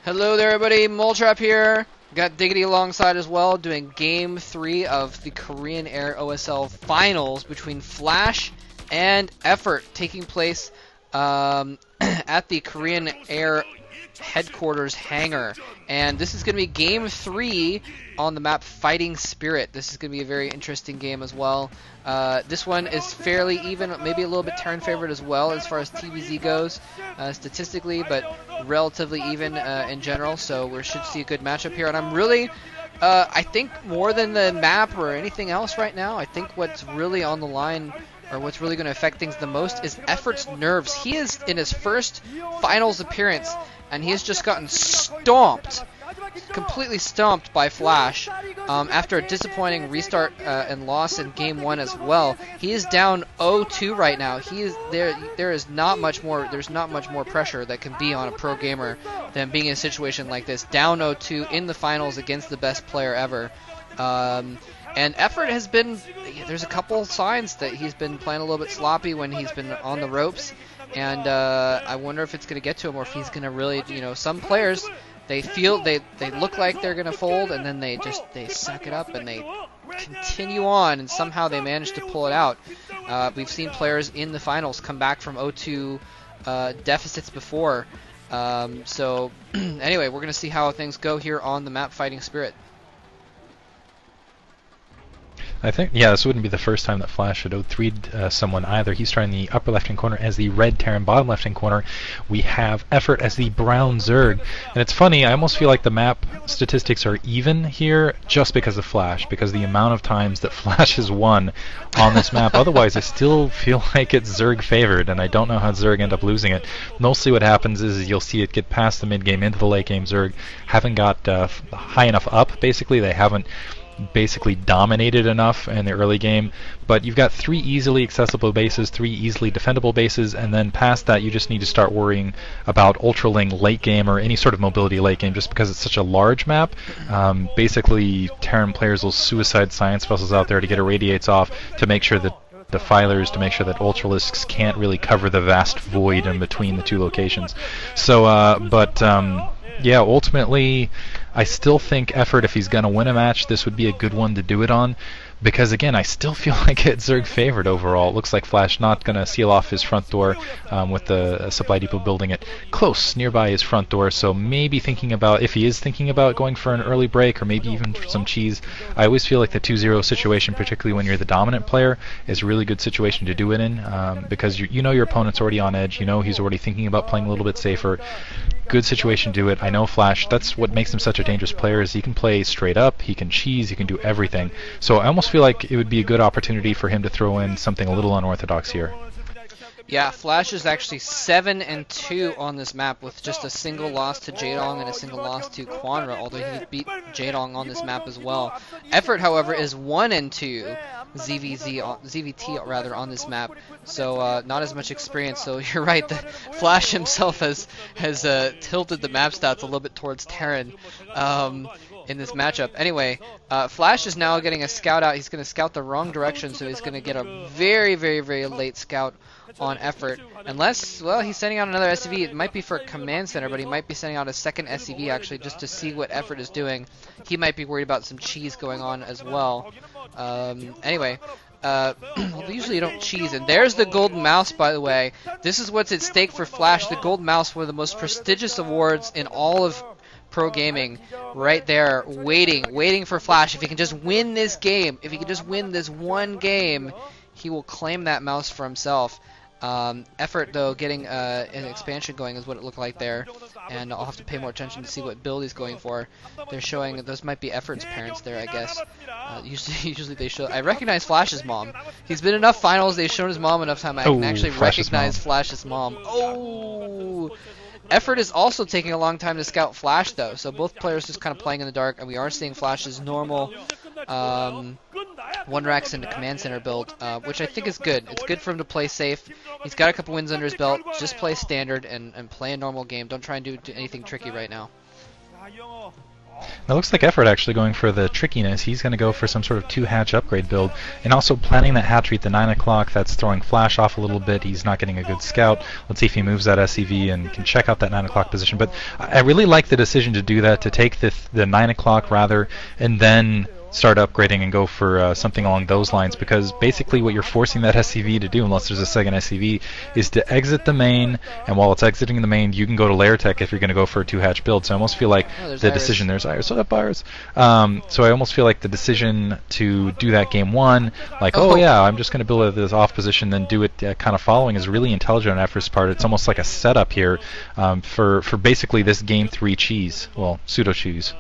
Hello there, everybody. Moletrap here. Got Diggity alongside as well, doing Game 3 of the Korean Air OSL Finals between Flash and Effort, taking place at the Korean Air headquarters hangar. And this is going to be Game 3 on the map Fighting Spirit. This is going to be a very interesting game as well. This one is fairly even, maybe a little bit Terran favored as well as far as TVZ goes statistically, but relatively even in general, so we should see a good matchup here. And I'm really, I think more than the map or anything else right now, I think what's really on the line, or what's really going to affect things the most, is Effort's nerves. He is in his first finals appearance, and he has just gotten stomped, completely stomped by Flash after a disappointing restart and loss in Game 1 as well. He is down 0-2 right now. He is there is not much more. There's not much more pressure that can be on a pro gamer than being in a situation like this, down 0-2 in the finals against the best player ever. And Effort has been, there's a couple signs that he's been playing a little bit sloppy when he's been on the ropes, and I wonder if it's going to get to him or if he's going to really, some players, they look like they're going to fold, and then they suck it up and they continue on, and somehow they manage to pull it out. We've seen players in the finals come back from 0-2 deficits before. So anyway, we're going to see how things go here on the map Fighting Spirit. I think, yeah, this wouldn't be the first time that Flash had 0-3'd someone either. He's starting the upper left-hand corner as the red Terran, bottom left-hand corner we have Effort as the brown Zerg. And it's funny, I almost feel like the map statistics are even here just because of Flash, because the amount of times that Flash has won on this map. Otherwise, I still feel like it's Zerg favored, and I don't know how Zerg end up losing it. Mostly what happens is you'll see it get past the mid-game into the late game. Zerg haven't got high enough up, basically. They haven't basically dominated enough in the early game, but you've got 3 easily accessible bases, 3 easily defendable bases, and then past that you just need to start worrying about ultraling late game or any sort of mobility late game, just because it's such a large map. Basically Terran players will suicide science vessels out there to get irradiates off, to make sure that defilers, to make sure that ultralisks can't really cover the vast void in between the two locations. So yeah, ultimately, I still think Effort, if he's going to win a match, this would be a good one to do it on. Because, again, I still feel like it's Zerg favored overall. It looks like Flash not going to seal off his front door with the supply depot building it close nearby his front door. So maybe thinking about, if he is thinking about going for an early break or maybe even for some cheese, I always feel like the 2-0 situation, particularly when you're the dominant player, is a really good situation to do it in. Because you know your opponent's already on edge. You know he's already thinking about playing a little bit safer. Good situation to do it. I know Flash, that's what makes him such a dangerous player, is he can play straight up, he can cheese, he can do everything. So I almost feel like it would be a good opportunity for him to throw in something a little unorthodox here. Yeah, Flash is actually 7-2 on this map with just a single loss to Jaedong and a single loss to Quanra, although he beat Jaedong on this map as well. Effort, however, is 1-2 ZVT rather on this map, so not as much experience. So you're right, the Flash himself has tilted the map stats a little bit towards Terran in this matchup. Anyway, Flash is now getting a scout out. He's going to scout the wrong direction, so he's going to get a very, very, very late scout on Effort. Unless, well, he's sending out another SCV. It might be for a command center, but he might be sending out a second SCV actually just to see what Effort is doing. He might be worried about some cheese going on as well. Anyway, well, usually you don't cheese. And there's the golden mouse, by the way. This is what's at stake for Flash. The golden mouse, one of the most prestigious awards in all of pro gaming, right there, waiting for Flash. If he can just win this game, if he can just win this one game, he will claim that mouse for himself. Effort, though, getting an expansion going is what it looked like there, and I'll have to pay more attention to see what build he's going for. They're showing, those might be Effort's parents there, I guess. Usually they show. I recognize Flash's mom. He's been in enough finals, they've shown his mom enough time, I can actually recognize Flash's mom. Oh! Effort is also taking a long time to scout Flash, though, so both players just kind of playing in the dark, and we are seeing Flash's normal one racks into command center build, which I think is good. It's good for him to play safe. He's got a couple wins under his belt. Just play standard and play a normal game. Don't try and do anything tricky right now. It looks like Effort actually going for the trickiness. He's going to go for some sort of 2-hatch upgrade build, and also planning that hatchery at the 9 o'clock. That's throwing Flash off a little bit. He's not getting a good scout. Let's see if he moves that SCV and can check out that 9 o'clock position. But I really like the decision to do that, to take the 9 o'clock rather, and then start upgrading and go for something along those lines, because basically what you're forcing that SCV to do, unless there's a second SCV, is to exit the main, and while it's exiting the main, you can go to layer tech if you're going to go for a 2-hatch build. So I almost feel like the decision, there's Iris, so up Iris. So I almost feel like the decision to do that game 1, like, oh yeah, I'm just going to build this off position, then do it kind of following, is really intelligent on Effort's part. It's almost like a setup here for basically this game 3 cheese, well, pseudo cheese.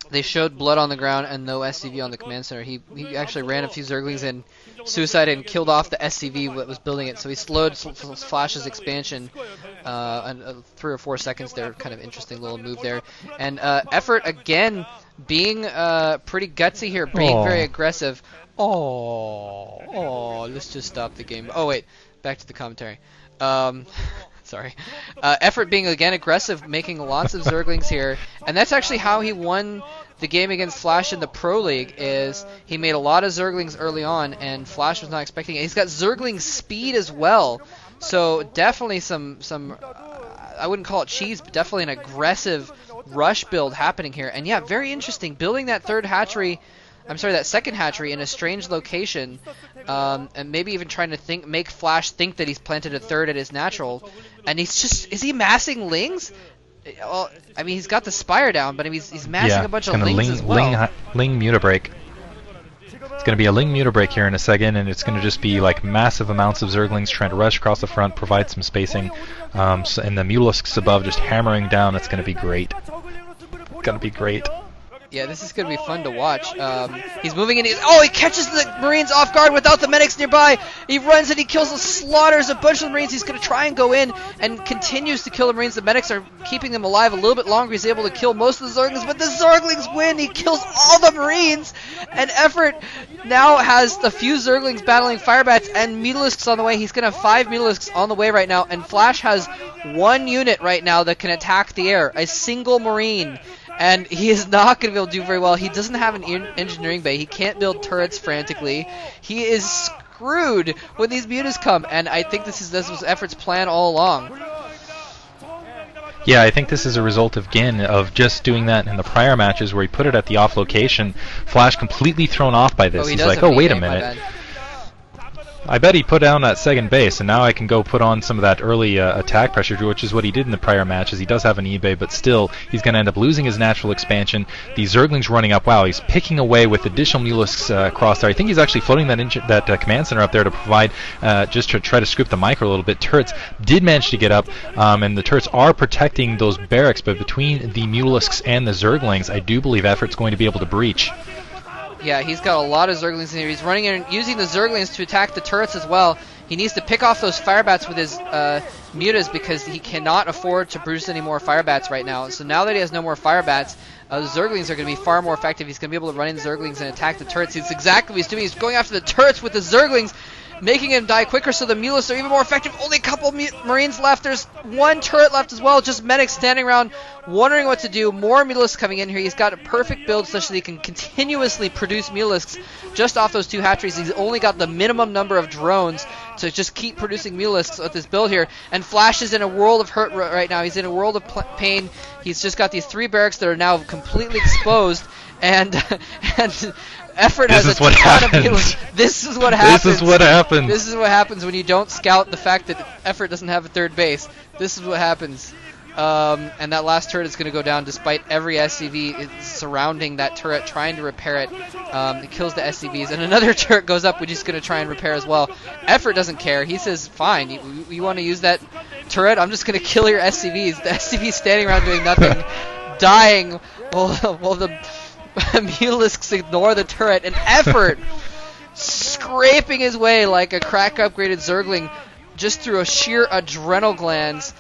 They showed blood on the ground and no SCV on the command center. He actually ran a few Zerglings and suicided and killed off the SCV that was building it. So he slowed Flash's expansion and 3 or 4 seconds there. Kind of interesting little move there. And Effort again being pretty gutsy here, being very aggressive. Let's just stop the game. Oh wait, back to the commentary. Sorry. Effort being again aggressive, making lots of Zerglings here, and that's actually how he won the game against Flash in the Pro League. Is he made a lot of Zerglings early on, and Flash was not expecting it. He's got Zergling speed as well, so definitely some I wouldn't call it cheese, but definitely an aggressive rush build happening here. And yeah, very interesting, building that that second hatchery in a strange location, and maybe even trying to make Flash think that he's planted a third at his natural. And is he massing lings? Well, I mean, he's got the Spire down, but I mean, he's massing a bunch of lings as well. Ling Mutabreak. It's going to be a Ling Mutabreak here in a second, and it's going to just be like massive amounts of Zerglings trying to rush across the front, provide some spacing, and the Mulisks above just hammering down. It's going to be great. Going to be great. Yeah, this is going to be fun to watch. He's moving in. He catches the Marines off guard without the medics nearby. He runs and he kills and slaughters a bunch of the Marines. He's going to try and go in and continues to kill the Marines. The medics are keeping them alive a little bit longer. He's able to kill most of the Zerglings, but the Zerglings win. He kills all the Marines. And Effort now has a few Zerglings battling Firebats and Mutalisks on the way. He's going to have 5 Mutalisks on the way right now. And Flash has 1 unit right now that can attack the air. A single Marine. And he is not going to be able to do very well. He doesn't have an engineering bay. He can't build turrets frantically. He is screwed when these mutas come. And I think this was Effort's plan all along. Yeah, I think this is a result of just doing that in the prior matches where he put it at the off location. Flash completely thrown off by this. He's like, oh, wait a minute. I bet he put down that second base, and now I can go put on some of that early attack pressure, which is what he did in the prior matches. He does have an eBay, but still, he's going to end up losing his natural expansion. The Zerglings running up. Wow, he's picking away with additional Mulisks across there. I think he's actually floating that command center up there to provide, just to try to scoop the micro a little bit. Turrets did manage to get up, and the turrets are protecting those barracks, but between the Mulisks and the Zerglings, I do believe Effort's going to be able to breach. Yeah, he's got a lot of Zerglings in here. He's running in and using the Zerglings to attack the turrets as well. He needs to pick off those Firebats with his mutas because he cannot afford to produce any more Firebats right now. So now that he has no more Firebats, the Zerglings are going to be far more effective. He's going to be able to run in Zerglings and attack the turrets. It's exactly what he's doing. He's going after the turrets with the Zerglings, making him die quicker, so the Mulists are even more effective. Only a couple Marines left. There's 1 turret left as well. Just medics standing around wondering what to do. More Mulisks coming in here. He's got a perfect build such that he can continuously produce Mulisks just off those 2 hatcheries. He's only got the minimum number of drones to just keep producing Mulisks with this build here. And Flash is in a world of hurt right now. He's in a world of pain. He's just got these 3 barracks that are now completely exposed. And Effort has a ton of Mulisks. This is what happens. This is what happens. This is what happens when you don't scout the fact that Effort doesn't have a third base. This is what happens. And that last turret is going to go down despite every SCV surrounding that turret trying to repair it. It kills the SCVs. And another turret goes up, which he's going to try and repair as well. Effort doesn't care. He says, fine, you want to use that turret? I'm just going to kill your SCVs. The SCVs standing around doing nothing, dying, while the Mulisks ignore the turret. And Effort scraping his way like a crack upgraded Zergling just through a sheer adrenal glands,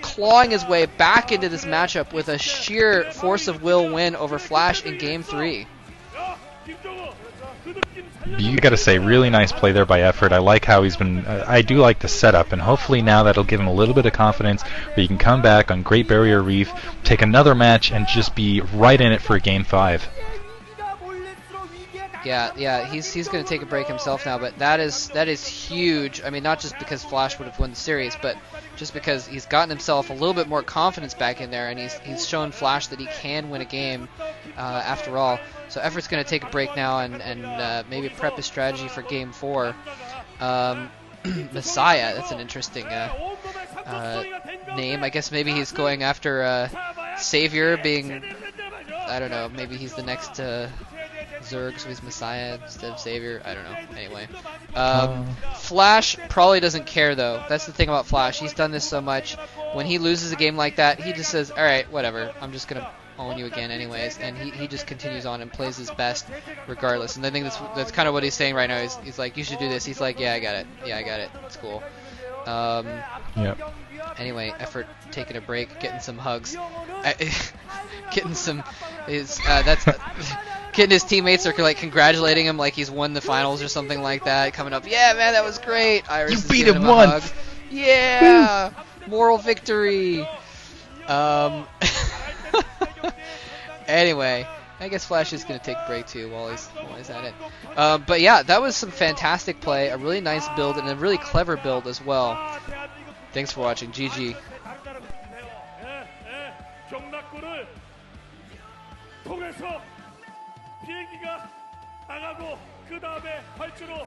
clawing his way back into this matchup with a sheer force of will win over Flash in Game 3. You gotta say, really nice play there by Effort. I like how he's been. I do like the setup, and hopefully now that'll give him a little bit of confidence where he can come back on Great Barrier Reef, take another match, and just be right in it for Game 5. Yeah, he's going to take a break himself now, but that is huge. I mean, not just because Flash would have won the series, but just because he's gotten himself a little bit more confidence back in there, and he's shown Flash that he can win a game after all. So Effort's going to take a break now and maybe prep his strategy for Game 4. Messiah, that's an interesting name. I guess maybe he's going after Savior being, I don't know, maybe he's the next Zerg, so he's Messiah instead of Savior. I don't know. Anyway. Flash probably doesn't care, though. That's the thing about Flash. He's done this so much. When he loses a game like that, he just says, alright, whatever. I'm just going to own you again anyways. And he just continues on and plays his best regardless. And I think that's kind of what he's saying right now. He's like, you should do this. He's like, yeah, I got it. Yeah, I got it. It's cool. Yep. Anyway, Effort taking a break, getting some hugs. Getting some... that's... Getting his teammates are like congratulating him like he's won the finals or something like that. Coming up, yeah, man, that was great. Iris You is beat giving him a once. hug. Yeah, moral victory. Anyway, I guess Flash is gonna take a break too while he's at it. But yeah, that was some fantastic play, a really nice build and a really clever build as well. Thanks for watching. GG. 비행기가 나가고 그 다음에 활주로